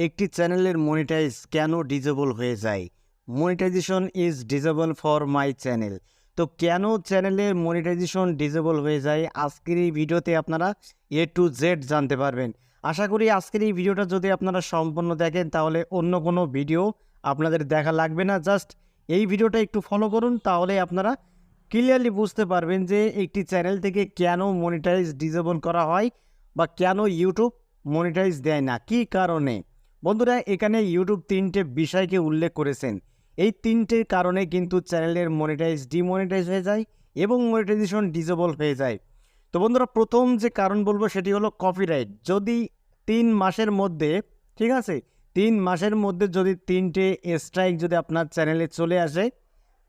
একটি চ্যানেলের মনিটাইজ কেন ডিজেবল হয়ে যায়? Monetisation is disable for my channel. তো কেন চ্যানেলের মনিটাইজেশন ডিজেবল হয়ে যায় আজকের এই ভিডিওতে আপনারা এ টু জেড জানতে পারবেন। আশা করি আজকের এই ভিডিওটা যদি আপনারা সম্পূর্ণ দেখেন তাহলে অন্য কোনো ভিডিও আপনাদের দেখা লাগবে না। জাস্ট এই ভিডিওটা একটু ফলো করুন, তাহলে আপনারা ক্লিয়ারলি বুঝতে পারবেন যে একটি চ্যানেল থেকে কেন মনিটাইজ ডিজেবল করা হয় বা কেন ইউটিউব মনিটাইজ দেয় না, কী কারণে। বন্ধুরা, এখানে ইউটিউব তিনটে বিষয়কে উল্লেখ করেছেন। এই তিনটে কারণে কিন্তু চ্যানেলের মনিটাইজ ডিমনিটাইজ হয়ে যায় এবং মনিটাইজেশন ডিজেবল হয়ে যায়। তো বন্ধুরা, প্রথম যে কারণ বলবো সেটি হলো কপিরাইট। যদি 3 মাসের মধ্যে, ঠিক আছে, 3 মাসের মধ্যে যদি 3টে স্ট্রাইক যদি আপনার চ্যানেলে চলে আসে,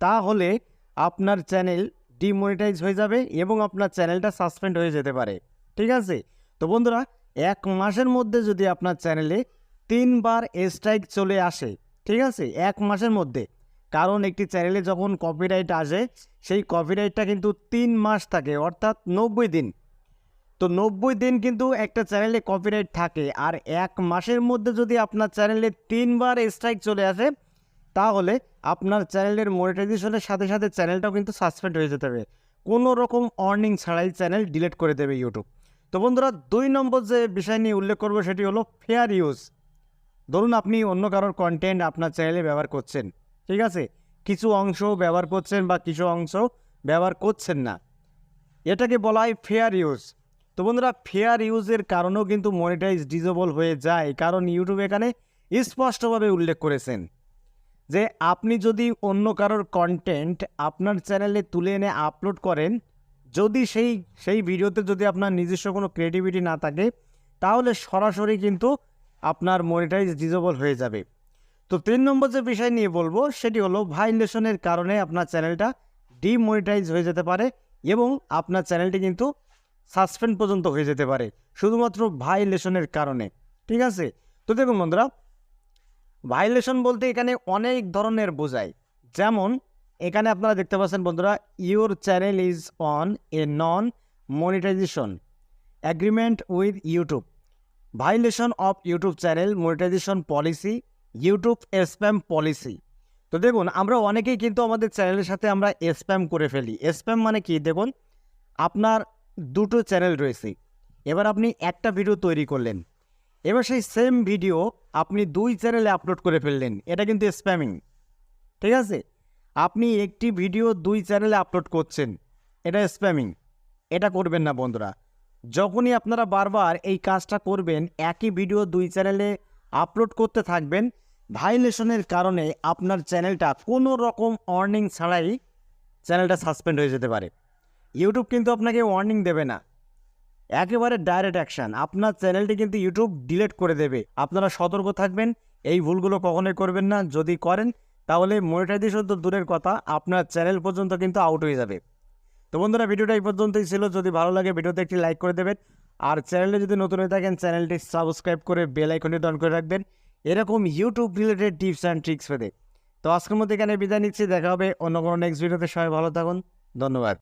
তাহলে আপনার চ্যানেল ডিমনিটাইজ হয়ে যাবে এবং আপনার চ্যানেলটা সাসপেন্ড হয়ে যেতে পারে। ঠিক আছে। তো বন্ধুরা, 1 মাসের মধ্যে যদি আপনার চ্যানেলে 3 বার স্ট্রাইক চলে আসে, ঠিক আছে, 1 মাসের মধ্যে, কারণ একটি চ্যানেলে যখন কপিরাইট আসে সেই কপিরাইটটা কিন্তু 3 মাস থাকে, অর্থাৎ 90 দিন। তো 90 দিন কিন্তু একটা চ্যানেলে কপিরাইট থাকে, আর 1 মাসের মধ্যে যদি আপনার চ্যানেলে 3 বার স্ট্রাইক চলে আসে, তাহলে আপনার চ্যানেলের মনিটাইজেশনের সাথে সাথে চ্যানেলটাও কিন্তু সাসপেন্ড হয়ে যেতে হবে। কোনো রকম ওয়ার্নিং ছাড়াই চ্যানেল ডিলিট করে দেবে ইউটিউব। তো বন্ধুরা, 2 নম্বর যে বিষয় নিয়ে উল্লেখ করবো সেটি হলো ফেয়ার ইউজ। ধরুন আপনি অন্য কারোর কন্টেন্ট আপনার চ্যানেলে ব্যবহার করছেন, ঠিক আছে, কিছু অংশ ব্যবহার করছেন বা কিছু অংশ ব্যবহার করছেন না, এটাকে বলা হয় ফেয়ার ইউজ। তো বন্ধুরা, ফেয়ার ইউজের কারণেও কিন্তু মনিটাইজ ডিজেবল হয়ে যায়, কারণ ইউটিউব এখানে স্পষ্টভাবে উল্লেখ করেছেন যে আপনি যদি অন্য কারোর কন্টেন্ট আপনার চ্যানেলে তুলে এনে আপলোড করেন, যদি সেই ভিডিওতে যদি আপনার নিজস্ব কোনো ক্রিয়েটিভিটি না থাকে, তাহলে সরাসরি কিন্তু আপনার মনিটাইজ ডিজেবল হয়ে যাবে। তো 3 নম্বর যে বিষয় নিয়ে বলবো সেটি হলো ভাইলেশনের কারণে আপনার চ্যানেলটা ডিমনিটাইজ হয়ে যেতে পারে এবং আপনার চ্যানেলটি কিন্তু সাসপেন্ড পর্যন্ত হয়ে যেতে পারে শুধুমাত্র ভাইলেশনের কারণে। ঠিক আছে। তো দেখুন বন্ধুরা, ভাইলেশন বলতে এখানে অনেক ধরনের বোঝায়। যেমন এখানে আপনারা দেখতে পাচ্ছেন বন্ধুরা, your channel is on a non monetisation agreement with YouTube, violation of YouTube channel monetisation policy, YouTube spam policy. তো দেখুন, আমরা অনেকেই কিন্তু আমাদের চ্যানেলের সাথে আমরা স্প্যাম করে ফেলি। স্প্যাম মানে কি? দেখুন, আপনার 2টো চ্যানেল রয়েছে, এবার আপনি একটা ভিডিও তৈরি করলেন, এবার সেই সেম ভিডিও আপনি 2 চ্যানেলে আপলোড করে ফেললেন, এটা কিন্তু স্প্যামিং। ঠিক আছে। আপনি একটি ভিডিও 2 চ্যানেলে আপলোড করছেন, এটা স্প্যামিং। এটা করবেন না বন্ধুরা। যখনই আপনারা বারবার এই কাজটা করবেন, একই ভিডিও 2 চ্যানেলে আপলোড করতে থাকবেন, ভাইলেশনের কারণে আপনার চ্যানেলটা কোনো রকম ওয়ার্নিং ছাড়াই চ্যানেলটা সাসপেন্ড হয়ে যেতে পারে। ইউটিউব কিন্তু আপনাকে ওয়ার্নিং দেবে না, একেবারে ডাইরেক্ট অ্যাকশান, আপনার চ্যানেলটি কিন্তু ইউটিউব ডিলিট করে দেবে। আপনারা সতর্ক থাকবেন, এই ভুলগুলো কখনোই করবেন না। যদি করেন তাহলে মনিটাইজেশন তো দূরের কথা, আপনার চ্যানেল পর্যন্ত কিন্তু আউট হয়ে যাবে। তো বন্ধুরা, ভিডিওটা এই পর্যন্তই ছিল। যদি ভালো লাগে ভিডিওতে একটি লাইক করে দেবেন, আর চ্যানেলে যদি নতুন হয়ে থাকেন চ্যানেলটি সাবস্ক্রাইব করে বেল আইকনটি অন করে রাখবেন এরকম YouTube related tips and tricks পেতে। তো আজকের মধ্যে এখানে বিদায় নিচ্ছি, দেখা হবে অন্য কোনো নেক্সট ভিডিওতে। সবাই ভালো থাকুন, ধন্যবাদ।